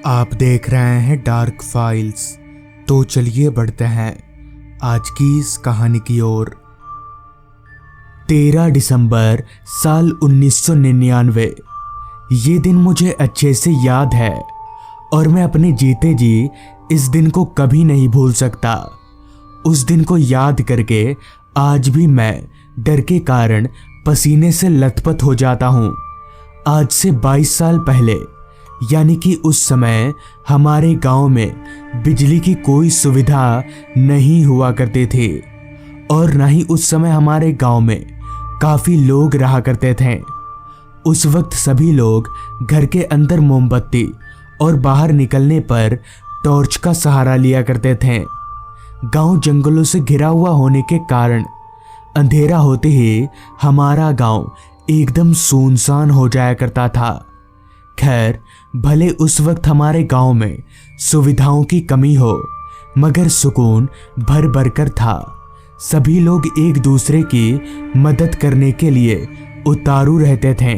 आप देख रहे हैं डार्क फाइल्स। तो चलिए बढ़ते हैं आज की इस कहानी की ओर। 13 दिसंबर साल 1999। ये दिन मुझे अच्छे से याद है और मैं अपने जीते जी इस दिन को कभी नहीं भूल सकता। उस दिन को याद करके आज भी मैं डर के कारण पसीने से लथपथ हो जाता हूँ। आज से 22 साल पहले, यानी कि उस समय हमारे गांव में बिजली की कोई सुविधा नहीं हुआ करते थे और ना ही उस समय हमारे गांव में काफ़ी लोग रहा करते थे। उस वक्त सभी लोग घर के अंदर मोमबत्ती और बाहर निकलने पर टॉर्च का सहारा लिया करते थे। गांव जंगलों से घिरा हुआ होने के कारण अंधेरा होते ही हमारा गांव एकदम सुनसान हो जाया करता था। खैर, भले उस वक्त हमारे गांव में सुविधाओं की कमी हो, मगर सुकून भर भर कर था। सभी लोग एक दूसरे की मदद करने के लिए उतारू रहते थे।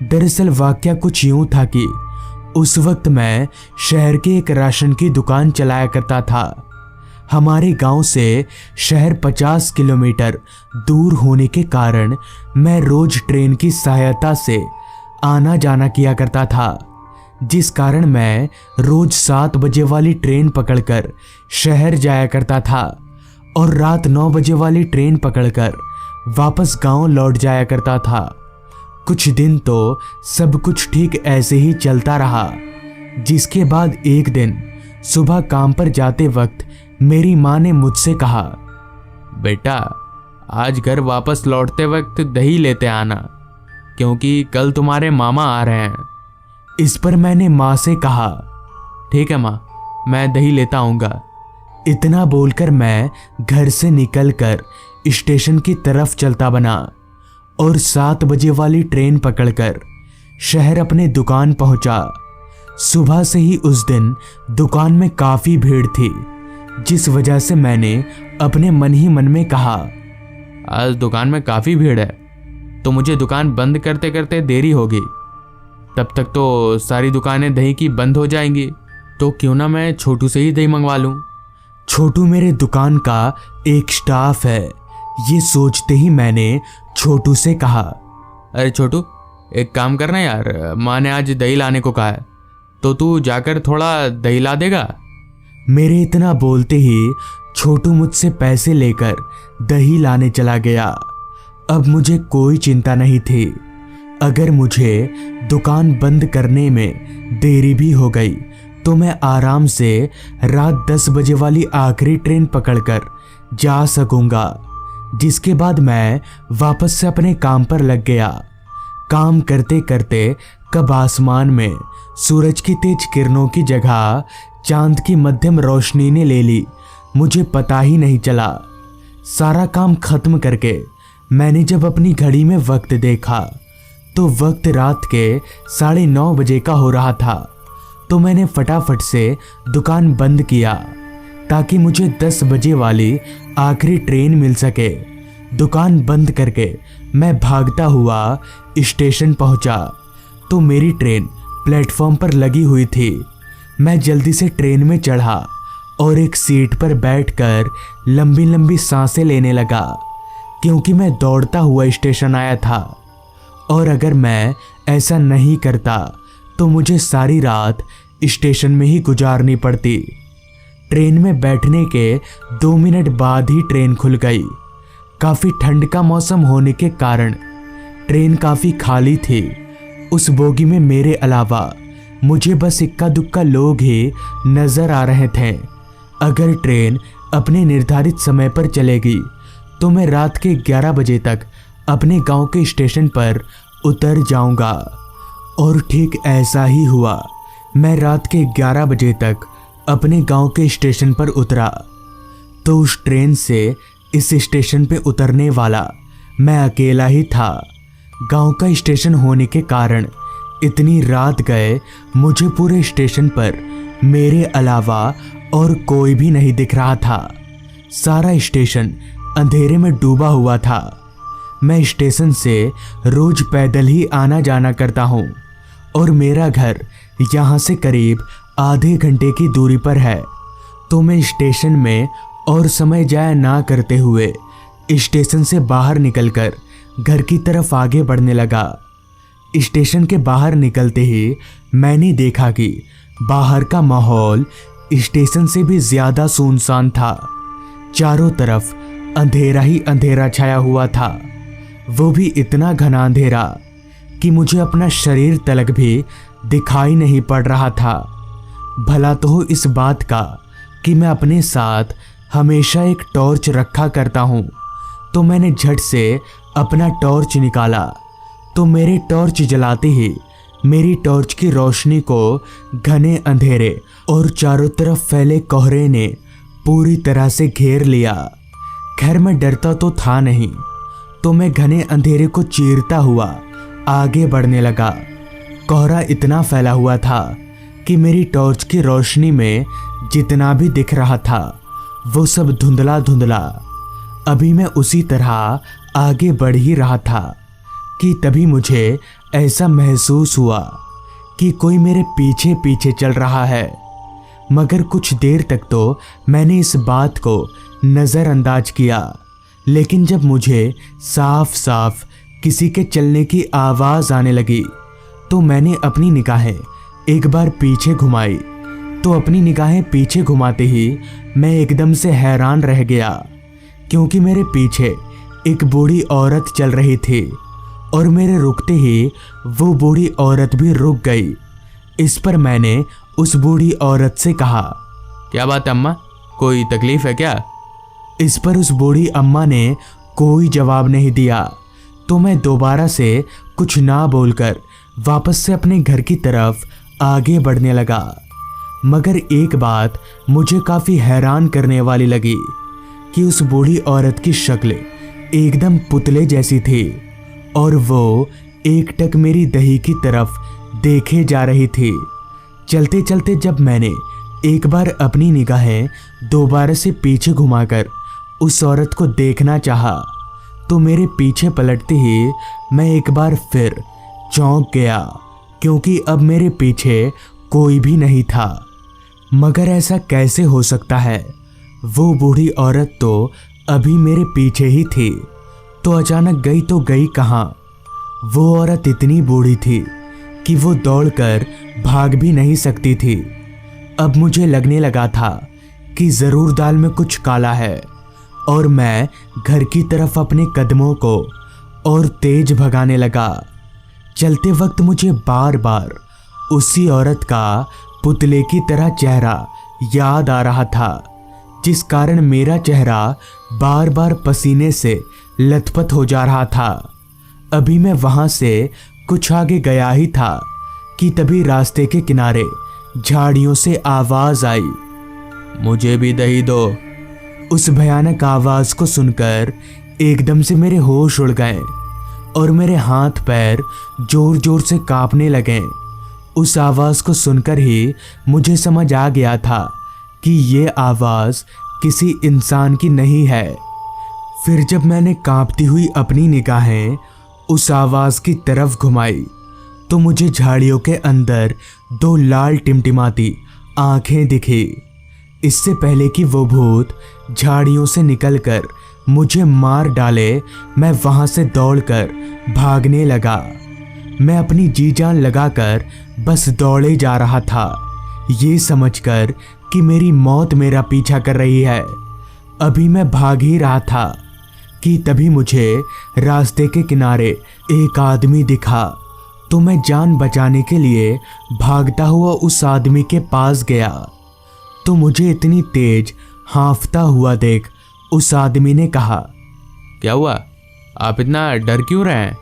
दरअसल वाकया कुछ यूं था कि उस वक्त मैं शहर के एक राशन की दुकान चलाया करता था। हमारे गांव से शहर 50 किलोमीटर दूर होने के कारण मैं रोज ट्रेन की सहायता से आना जाना किया करता था, जिस कारण मैं रोज 7 बजे वाली ट्रेन पकड़कर शहर जाया करता था और रात 9 बजे वाली ट्रेन पकड़कर वापस गांव लौट जाया करता था। कुछ दिन तो सब कुछ ठीक ऐसे ही चलता रहा, जिसके बाद एक दिन सुबह काम पर जाते वक्त मेरी माँ ने मुझसे कहा, बेटा आज घर वापस लौटते वक्त दही लेते आना, क्योंकि कल तुम्हारे मामा आ रहे हैं। इस पर मैंने माँ से कहा, ठीक है माँ, मैं दही लेता आऊँगा। इतना बोलकर मैं घर से निकलकर स्टेशन की तरफ चलता बना और 7 बजे वाली ट्रेन पकड़कर शहर अपने दुकान पहुँचा। सुबह से ही उस दिन दुकान में काफ़ी भीड़ थी, जिस वजह से मैंने अपने मन ही मन में कहा, आज दुकान में काफ़ी भीड़ है तो मुझे दुकान बंद करते करते देरी होगी। तब तक तो सारी दुकानें दही की बंद हो जाएंगी, तो क्यों ना मैं छोटू से ही दही मंगवा लूं। छोटू मेरे दुकान का एक स्टाफ है। ये सोचते ही मैंने छोटू से कहा, अरे छोटू, एक काम करना यार, माँ ने आज दही लाने को कहा है, तो तू जाकर थोड़ा दही ला देगा। मेरे इतना बोलते ही छोटू मुझसे पैसे लेकर दही लाने चला गया। अब मुझे कोई चिंता नहीं थी। अगर मुझे दुकान बंद करने में देरी भी हो गई तो मैं आराम से रात 10 बजे वाली आखिरी ट्रेन पकड़कर जा सकूंगा, जिसके बाद मैं वापस से अपने काम पर लग गया। काम करते करते कब आसमान में सूरज की तेज किरणों की जगह चांद की मध्यम रोशनी ने ले ली, मुझे पता ही नहीं चला। सारा काम खत्म करके मैंने जब अपनी घड़ी में वक्त देखा तो वक्त रात के 9:30 बजे का हो रहा था। तो मैंने फटाफट से दुकान बंद किया ताकि मुझे 10 बजे वाली आखिरी ट्रेन मिल सके। दुकान बंद करके मैं भागता हुआ स्टेशन पहुंचा तो मेरी ट्रेन प्लेटफॉर्म पर लगी हुई थी। मैं जल्दी से ट्रेन में चढ़ा और एक सीट पर बैठकर लंबी लंबी सांसें लेने लगा, क्योंकि मैं दौड़ता हुआ स्टेशन आया था और अगर मैं ऐसा नहीं करता तो मुझे सारी रात स्टेशन में ही गुजारनी पड़ती। ट्रेन में बैठने के 2 मिनट बाद ही ट्रेन खुल गई। काफ़ी ठंड का मौसम होने के कारण ट्रेन काफ़ी खाली थी। उस बोगी में मेरे अलावा मुझे बस इक्का दुक्का लोग ही नज़र आ रहे थे। अगर ट्रेन अपने निर्धारित समय पर चलेगी तो मैं रात के 11 बजे तक अपने गांव के स्टेशन पर उतर जाऊंगा। और ठीक ऐसा ही हुआ। मैं रात के 11 बजे तक अपने गांव के स्टेशन पर उतरा तो उस ट्रेन से इस स्टेशन पे उतरने वाला मैं अकेला ही था। गांव का स्टेशन होने के कारण इतनी रात गए मुझे पूरे स्टेशन पर मेरे अलावा और कोई भी नहीं दिख रहा था। सारा स्टेशन अंधेरे में डूबा हुआ था। मैं स्टेशन से रोज पैदल ही आना जाना करता हूँ और मेरा घर यहाँ से करीब आधे घंटे की दूरी पर है। तो मैं स्टेशन में और समय जाया ना करते हुए स्टेशन से बाहर निकलकर घर की तरफ आगे बढ़ने लगा। स्टेशन के बाहर निकलते ही मैंने देखा कि बाहर का माहौल स्टेशन से भी ज्यादा सुनसान था। चारों तरफ अंधेरा ही अंधेरा छाया हुआ था, वो भी इतना घना अंधेरा कि मुझे अपना शरीर तलक भी दिखाई नहीं पड़ रहा था। भला तो हो इस बात का कि मैं अपने साथ हमेशा एक टॉर्च रखा करता हूँ। तो मैंने झट से अपना टॉर्च निकाला, तो मेरे टॉर्च जलाते ही मेरी टॉर्च की रोशनी को घने अंधेरे और चारों तरफ फैले कोहरे ने पूरी तरह से घेर लिया। खैर मैं डरता तो था नहीं, तो मैं घने अंधेरे को चीरता हुआ आगे बढ़ने लगा। कोहरा इतना फैला हुआ था कि मेरी टॉर्च की रोशनी में जितना भी दिख रहा था वो सब धुंधला धुंधला। अभी मैं उसी तरह आगे बढ़ ही रहा था कि तभी मुझे ऐसा महसूस हुआ कि कोई मेरे पीछे पीछे चल रहा है। मगर कुछ देर तक तो मैंने इस बात को नज़रअंदाज किया, लेकिन जब मुझे साफ साफ किसी के चलने की आवाज़ आने लगी तो मैंने अपनी निगाहें एक बार पीछे घुमाई। तो अपनी निगाहें पीछे घुमाते ही मैं एकदम से हैरान रह गया, क्योंकि मेरे पीछे एक बूढ़ी औरत चल रही थी और मेरे रुकते ही वो बूढ़ी औरत भी रुक गई। इस पर मैंने उस बूढ़ी औरत से कहा, क्या बात है अम्मा, कोई तकलीफ है क्या? इस पर उस बूढ़ी अम्मा ने कोई जवाब नहीं दिया। तो मैं दोबारा से कुछ ना बोलकर वापस से अपने घर की तरफ आगे बढ़ने लगा। मगर एक बात मुझे काफ़ी हैरान करने वाली लगी कि उस बूढ़ी औरत की शक्ल एकदम पुतले जैसी थी और वो एकटक मेरी दही की तरफ देखे जा रही थी। चलते चलते जब मैंने एक बार अपनी निगाहें दोबारा से पीछे घुमाकर उस औरत को देखना चाहा, तो मेरे पीछे पलटते ही मैं एक बार फिर चौंक गया, क्योंकि अब मेरे पीछे कोई भी नहीं था। मगर ऐसा कैसे हो सकता है? वो बूढ़ी औरत तो अभी मेरे पीछे ही थी, तो अचानक गई तो गई कहाँ? वो औरत इतनी बूढ़ी थी कि वो दौड़कर भाग भी नहीं सकती थी। अब मुझे लगने लगा था कि ज़रूर दाल में कुछ काला है, और मैं घर की तरफ अपने कदमों को और तेज भगाने लगा। चलते वक्त मुझे बार बार उसी औरत का पुतले की तरह चेहरा याद आ रहा था, जिस कारण मेरा चेहरा बार बार पसीने से लथपथ हो जा रहा था। अभी मैं वहां से कुछ आगे गया ही था कि तभी रास्ते के किनारे झाड़ियों से आवाज आई, मुझे भी दही दो। उस भयानक आवाज को सुनकर एकदम से मेरे होश उड़ गए और मेरे हाथ पैर जोर जोर से कांपने लगे। उस आवाज को सुनकर ही मुझे समझ आ गया था कि ये आवाज किसी इंसान की नहीं है। फिर जब मैंने कांपती हुई अपनी निगाहें उस आवाज की तरफ घुमाई, तो मुझे झाड़ियों के अंदर दो लाल टिमटिमाती आंखें दिखी। इससे पहले कि वो भूत झाड़ियों से निकलकर मुझे मार डाले, मैं वहां से दौड़कर भागने लगा। मैं अपनी जी जान लगाकर बस दौड़े जा रहा था, ये समझकर कि मेरी मौत मेरा पीछा कर रही है। अभी मैं भाग ही रहा था कि तभी मुझे रास्ते के किनारे एक आदमी दिखा। तो मैं जान बचाने के लिए भागता हुआ उस आदमी के पास गया, तो मुझे इतनी तेज हांफता हुआ देख उस आदमी ने कहा, क्या हुआ, आप इतना डर क्यों रहे हैं?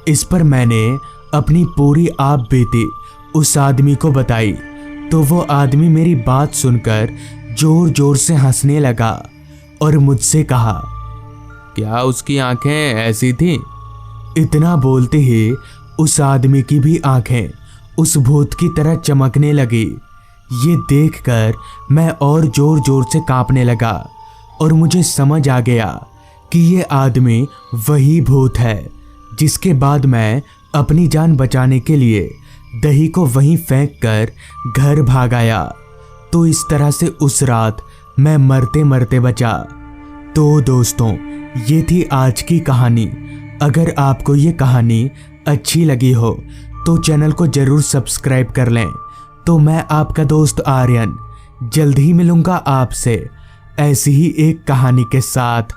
इस पर मैंने अपनी पूरी आप बीती उस आदमी को बताई, तो वो आदमी मेरी बात सुनकर जोर जोर से हंसने लगा और मुझसे कहा, क्या उसकी आंखें ऐसी थीं? इतना बोलते ही उस आदमी की भी आंखें उस भूत की तरह चमकने लगी। ये देखकर मैं और जोर जोर से कांपने लगा और मुझे समझ आ गया कि ये आदमी वही भूत है जिसके बाद मैं अपनी जान बचाने के लिए दही को वहीं फेंक कर घर भाग आया। तो इस तरह से उस रात मैं मरते मरते बचा। तो दोस्तों, ये थी आज की कहानी। अगर आपको ये कहानी अच्छी लगी हो तो चैनल को ज़रूर सब्सक्राइब कर लें। तो मैं आपका दोस्त आर्यन जल्द ही मिलूंगा आपसे ऐसी ही एक कहानी के साथ।